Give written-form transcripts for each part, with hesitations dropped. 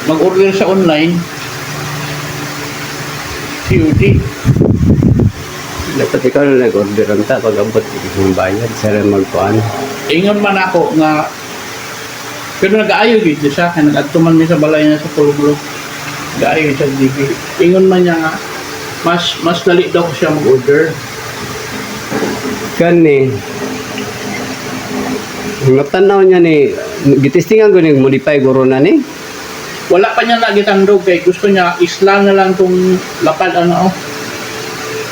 mag-order sa online, COD. Dapat ikaw na nag-order ang ta, pag-abot yung bayad, sa rin magpuan. Ingon man ako nga, pero nag-aayo dito siya, kaya nag-atuman mi sa balay na sa Pulugulo. Nag-aayo siya dito. Ingon man niya nga, mas dali daw ko siya mag-order. Kani, tanaw niya ni, gitistingan ko ni modify guro na ni. Wala pa niya nagitandog kay gusto niya isla na lang tong lapad ano.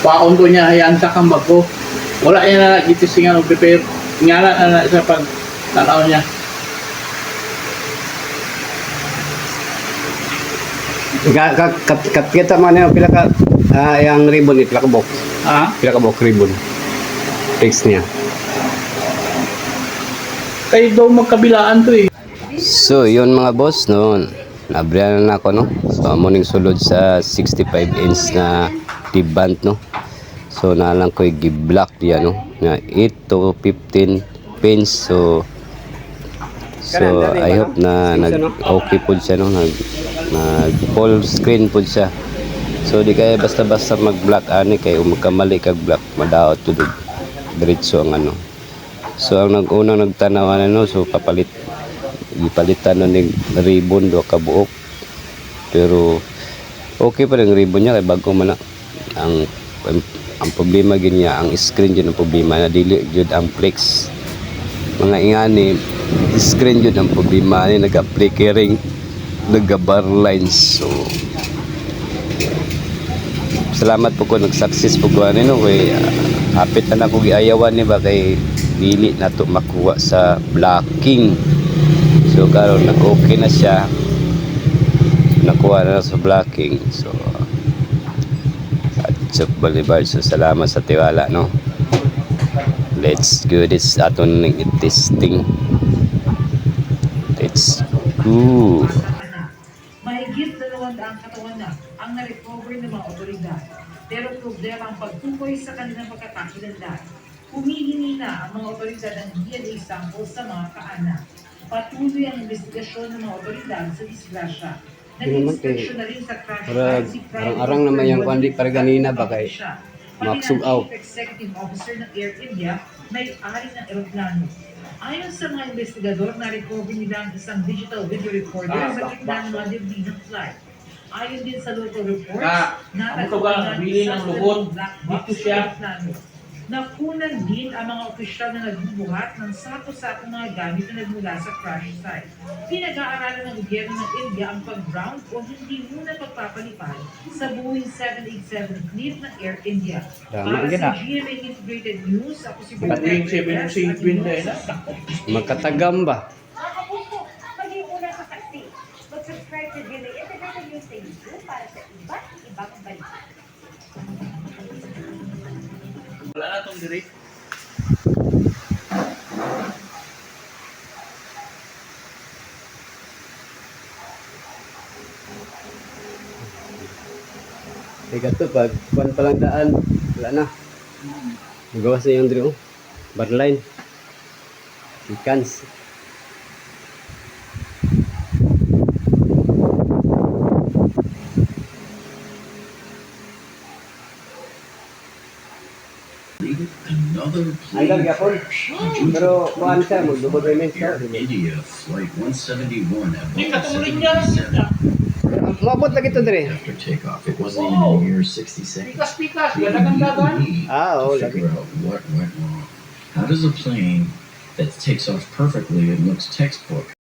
Paon ko niya ayan sa kambag ko. Wala niya na nagitisingan og prepare. Ngala na sa pag tanaw niya. Kita man niya, pila ka, yung ribbon ni, pila ka box. Pila ka box ribbon. Fix niya. Kay daw magkabilaan to eh. So, yun mga boss, no, nabriyan na ako, no. So, morning sulod sa 65 inch na tiband, no. So, nalang ko i-block diyan, no, na 8 to 15 pins. So, I hope na okay po siya, no, nag full screen po siya. So, di kaya basta-basta mag-block, ani, kaya magkamali kag-block, madaot to diretso ang ano. So, ang unang nagtanawan, no, so, ipalitan na ng ribbon do kabuok, pero okay pa rin ribbon niya kay bago man na. ang problema gid niya ang screen jud ang problema na dili jud ang flex mga ingani screen jud ang problema ni naga-flickering nagabar lines. So salamat po ko nag-success po ko ano kay hapit na ako giayawan ni ba kay dili na to makuha sa blocking. So karon nag-okay na siya, nakuha na sa blocking. So Atsok Boulevard, so salamat sa tiwala, no. Let's go this aton ning testing. Let's go. Mahigit 200 katawan na ang na-recover ng mga otoridad. Pero problema ang pagtukoy sa kanilang pagkakakilanlan. Humihingi na ang mga otoridad ng DNA sample sa mga kaanak. Patuloy ang investigasyon ng mga otoridad sa disgrasya. Nag-inspeksyon na rin sa crash site si arang naman yung kundi para ganina ba kay maksugaw. Chief Executive Officer ng Air India, may-ari ng eroplano. Ayon sa mga investigador, na-recover nila ang isang digital video recorder sa gitna ng mga debris ng flight. Ayon din sa local reports, natagpuan ng lubot dito siya. Nakunan din ang mga opisyal na nagbubuhat ng sako-sako mga gamit na nagmula sa crash site. Pinag-aaralan ng gobyerno ng India ang pag-ground o hindi muna pagpapalipad sa Boeing 787 fleet ng Air India. Para sa GMA Integrated News, ako si Boeing 787 na Magkatagam ba? Mga kapuso, maging una sa saksi. Mag-subscribe sa GMA Integrated News sa YouTube para sa iba't ibang balita. Wala na tong direct. Tiga to pag kuan pa lang daan, wala na. Magawa sa yung drio. Barline. Ikans. Another Ay, plane gagapon. crash. Pero kuan siya, mag-double remains siya. Air India Flight 171 at Hindi Boeing katulad niya. 787 Mabot lagi to dire. after takeoff. It wasn't even a mere 60 seconds. Pikas-pikas, What ganda do ganda ba? you need Oo, to lagi. figure out what went wrong? How does a plane that takes off perfectly and looks textbook